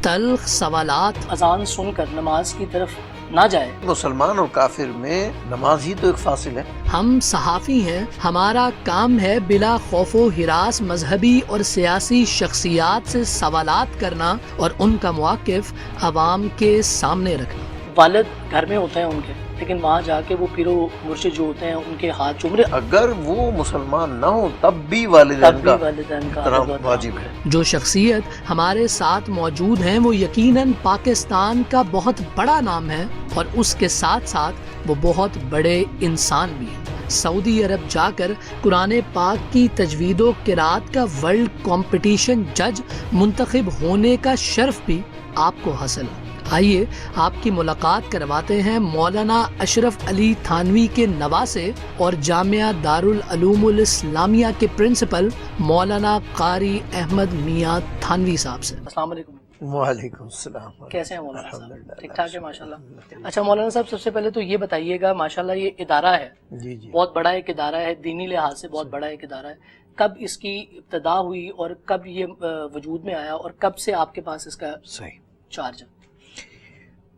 تلخ سوالات، اذان سن کر نماز کی طرف نہ جائے۔ مسلمان اور کافر میں نماز ہی تو ایک فاصل ہے۔ ہم صحافی ہیں، ہمارا کام ہے بلا خوف و ہراس مذہبی اور سیاسی شخصیات سے سوالات کرنا اور ان کا مواقف عوام کے سامنے رکھنا۔ والد گھر میں ہوتے ہیں ان کے، لیکن وہاں جا کے وہ پیر و مرشد جو ہوتے ہیں ان کے ہاتھ چوم رہے، اگر وہ مسلمان نہ ہو تب بھی والدین کا احترام واجب ہے۔ جو شخصیت ہمارے ساتھ موجود ہیں وہ یقیناً پاکستان کا بہت بڑا نام ہے، اور اس کے ساتھ ساتھ وہ بہت بڑے انسان بھی ہیں۔ سعودی عرب جا کر قرآن پاک کی تجوید و قرات کا ورلڈ کمپٹیشن جج منتخب ہونے کا شرف بھی آپ کو حاصل ہے۔ آئیے آپ کی ملاقات کرواتے ہیں مولانا اشرف علی تھانوی کے نواسے اور جامعہ دارالعلوم الاسلامیہ کے پرنسپل مولانا قاری احمد میاں تھانوی صاحب سے۔ السلام علیکم۔ وعلیکم السلام۔ کیسے ہیں مولانا صاحب؟ ٹھیک ٹھاک ہے ماشاءاللہ۔ اچھا مولانا صاحب، سب سے پہلے تو یہ بتائیے گا، ماشاءاللہ یہ ادارہ ہے، جی جی، بہت بڑا ایک ادارہ ہے، دینی لحاظ سے بہت بڑا ایک ادارہ ہے، کب اس کی ابتدا ہوئی اور کب یہ وجود میں آیا اور کب سے آپ کے پاس اس کا صحیح۔ چارج ہے؟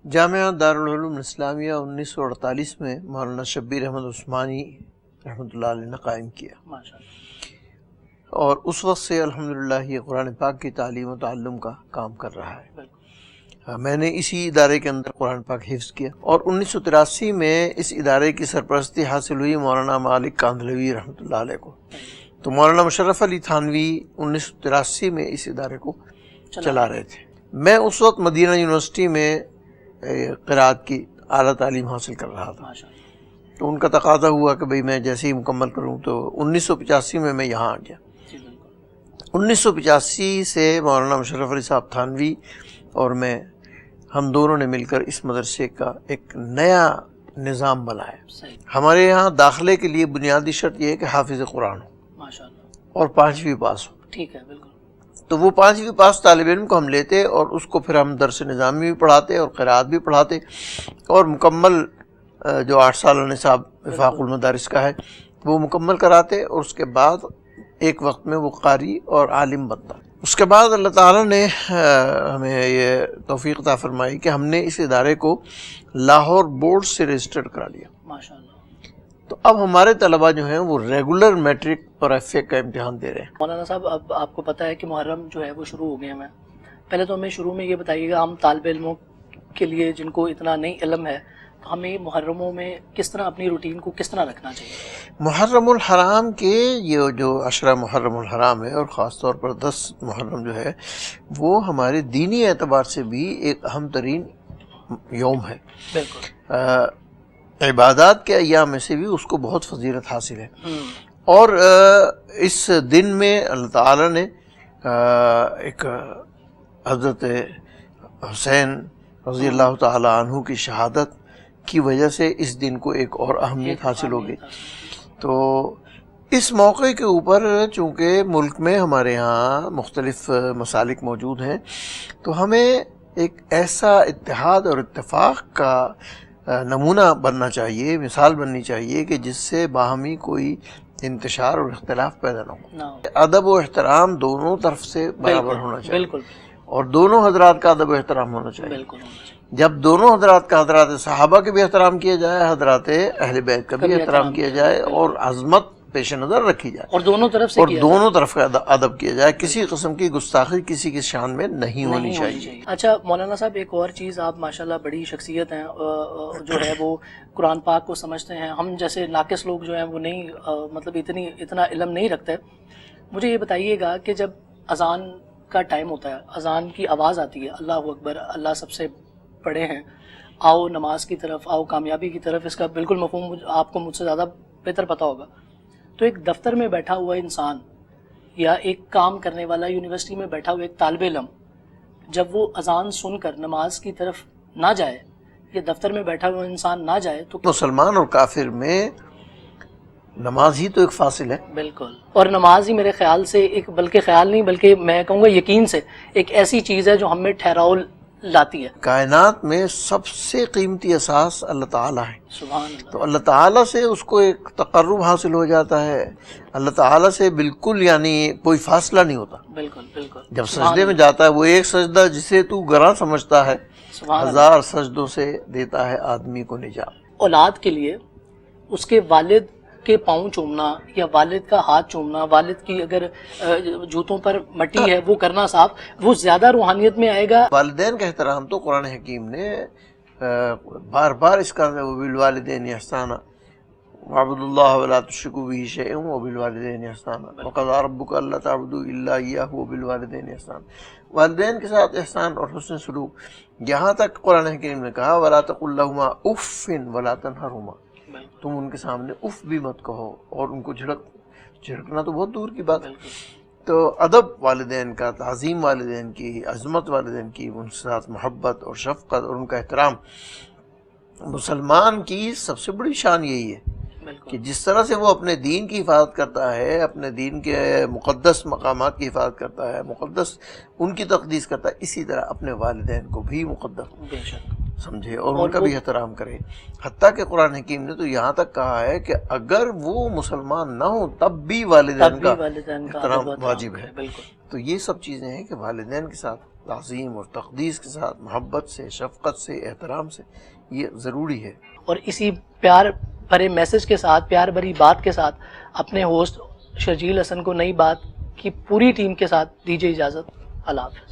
جامعہ دارالعلوم الاسلامیہ 1948 میں مولانا شبیر احمد عثمانی رحمۃ اللہ علیہ نے قائم کیا، ماشاءاللہ۔ اور اس وقت سے الحمدللہ یہ قرآن پاک کی تعلیم و تعلم کا کام کر رہا ہے۔ بالکل۔ میں نے اسی ادارے کے اندر قرآن پاک حفظ کیا، اور 1983 میں اس ادارے کی سرپرستی حاصل ہوئی مولانا مالک کاندھلوی رحمۃ اللہ علیہ کو۔ تو مولانا مشرف علی تھانوی 1983 میں اس ادارے کو چلا رہے تھے۔ میں اس وقت مدینہ یونیورسٹی میں قرات کی اعلیٰ تعلیم حاصل کر رہا تھا، ماشاءاللہ۔ تو ان کا تقاضا ہوا کہ بھئی میں جیسے ہی مکمل کروں، تو 1985 میں یہاں آ گیا۔ جی بالکل۔ 1985 سے مولانا مشرف علی صاحب تھانوی اور میں، ہم دونوں نے مل کر اس مدرسے کا ایک نیا نظام بنایا۔ صحیح۔ ہمارے یہاں داخلے کے لیے بنیادی شرط یہ ہے کہ حافظ قرآن ہو ماشاءاللہ۔ اور 5ویں پاس ہو۔ ٹھیک ہے، بالکل۔ تو وہ 5ویں پاس طالب علم کو ہم لیتے اور اس کو پھر ہم درس نظامی بھی پڑھاتے اور قرات بھی پڑھاتے، اور مکمل جو 8 سالہ نصاب وفاق المدارس کا ہے وہ مکمل کراتے، اور اس کے بعد ایک وقت میں وہ قاری اور عالم بنتا۔ اس کے بعد اللہ تعالیٰ نے ہمیں یہ توفیق عطا فرمائی کہ ہم نے اس ادارے کو لاہور بورڈ سے رجسٹرڈ کرا لیا۔ ماشاءاللہ۔ تو اب ہمارے طلباء جو ہیں وہ ریگولر میٹرک اور ایف اے کا امتحان دے رہے ہیں۔ مولانا صاحب، اب آپ کو پتہ ہے کہ محرم جو ہے وہ شروع ہو گئے ہیں، پہلے تو ہمیں شروع میں یہ بتائیے گا، ہم طالب علموں کے لیے جن کو اتنا نہیں علم ہے، تو ہمیں محرموں میں کس طرح اپنی روٹین کو کس طرح رکھنا چاہیے؟ محرم الحرام کے یہ جو عشرہ محرم الحرام ہے، اور خاص طور پر 10 محرم جو ہے، وہ ہمارے دینی اعتبار سے بھی ایک اہم ترین یوم ہے۔ بالکل۔ عبادات کے ایام میں سے بھی اس کو بہت فضیلت حاصل ہے، اور اس دن میں اللہ تعالیٰ نے ایک حضرت حسین رضی اللہ تعالیٰ عنہ کی شہادت کی وجہ سے اس دن کو ایک اور اہمیت حاصل ہو گئی۔ تو اس موقع کے اوپر چونکہ ملک میں ہمارے ہاں مختلف مسالک موجود ہیں، تو ہمیں ایک ایسا اتحاد اور اتفاق کا نمونہ بننا چاہیے، مثال بننی چاہیے کہ جس سے باہمی کوئی انتشار اور اختلاف پیدا نہ ہو۔ ادب و احترام دونوں طرف سے برابر ہونا چاہیے، بالکل، اور دونوں حضرات کا ادب و احترام ہونا چاہیے۔ بالکل۔ جب دونوں حضرات کا، حضرات صحابہ کے بھی احترام کیا جائے، حضرات اہل بیت کا بھی احترام کیا جائے، اور عظمت پیش نظر رکھی جائے، اور دونوں طرف سے اور دونوں طرف کا ادب کیا جائے، کسی قسم کی گستاخی کسی کی شان میں نہیں ہونی چاہیے۔ اچھا مولانا صاحب، ایک اور چیز، آپ ماشاءاللہ بڑی شخصیت ہیں، جو ہے وہ قرآن پاک کو سمجھتے ہیں، ہم جیسے ناقص لوگ جو ہیں وہ نہیں، مطلب اتنا علم نہیں رکھتے۔ مجھے یہ بتائیے گا کہ جب اذان کا ٹائم ہوتا ہے، اذان کی آواز آتی ہے، اللہ اکبر، اللہ سب سے بڑے ہیں، آؤ نماز کی طرف، آؤ کامیابی کی طرف، اس کا بالکل مفہوم آپ کو مجھ سے زیادہ بہتر پتہ ہوگا۔ تو ایک دفتر میں بیٹھا ہوا انسان یا ایک کام کرنے والا، یونیورسٹی میں بیٹھا ہوا ایک طالب علم، جب وہ اذان سن کر نماز کی طرف نہ جائے، یا دفتر میں بیٹھا ہوا انسان نہ جائے، تو مسلمان اور کافر میں نماز ہی تو ایک فاصل ہے۔ بالکل، اور نماز ہی میرے خیال سے ایک، بلکہ خیال نہیں بلکہ میں کہوں گا یقین سے، ایک ایسی چیز ہے جو ہمیں ٹھہراؤ لاتی ہے. کائنات میں سب سے قیمتی اساس اللہ تعالیٰ ہے. سبحان اللہ. تو اللہ تعالیٰ سے اس کو ایک تقرب حاصل ہو جاتا ہے. اللہ تعالیٰ سے بالکل یعنی کوئی فاصلہ نہیں ہوتا. بالکل بالکل. جب سجدے میں جاتا ہے وہ ایک سجدہ جسے تو گراں سمجھتا ہے سبحان اللہ. 1000 سجدوں سے دیتا ہے آدمی کو نجات. اولاد کے لیے اس کے والد کے پاؤں چومنا یا والد کا ہاتھ چومنا، والد کی اگر جوتوں پر مٹی ہے وہ کرنا صاف، وہ زیادہ روحانیت میں آئے گا. والدین کا احترام تو قرآن حکیم نے بار بار اس کا وبالوالدین احسانا وَاعْبُدُوا اللَّهَ وَلَا تُشْرِكُوا بِهِ شَيْئًا وَبِالْوَالِدَيْنِ إِحْسَانًا وَقَضَىٰ رَبُّكَ أَلَّا تَعْبُدُوا إِلَّا إِيَّاهُ وَبِالْوَالِدَيْنِ إِحْسَانًا. والدین کے ساتھ احسان اور حسن سلوک. یہاں تک قرآن حکیم نے کہا وَلَا تَقُل لَّهُمَا أُفٍّ وَلَا تَنْهَرْهُمَا، تم ان کے سامنے اف بھی مت کہو اور ان کو جھڑکنا تو بہت دور کی بات. تو ادب والدین کا، تعظیم والدین کی، عظمت والدین کی، ان کے ساتھ محبت اور شفقت اور ان کا احترام مسلمان کی سب سے بڑی شان یہی ہے کہ جس طرح سے وہ اپنے دین کی حفاظت کرتا ہے، اپنے دین کے مقدس مقامات کی حفاظت کرتا ہے، مقدس ان کی تقدیس کرتا ہے، اسی طرح اپنے والدین کو بھی مقدس سمجھے اور ان کا بھی احترام کرے. حتیٰ کہ قرآن حکیم نے تو یہاں تک کہا ہے کہ اگر وہ مسلمان نہ ہوں تب بھی والدین کا احترام واجب ہے. تو یہ سب چیزیں ہیں کہ والدین کے ساتھ تعظیم اور تقدیس کے ساتھ محبت سے، شفقت سے، احترام سے یہ ضروری ہے. اور اسی پیار بھرے میسج کے ساتھ، پیار بھری بات کے ساتھ اپنے ہوسٹ شرجیل حسن کو نئی بات کی پوری ٹیم کے ساتھ دیجیے اجازت. اللہ حافظ.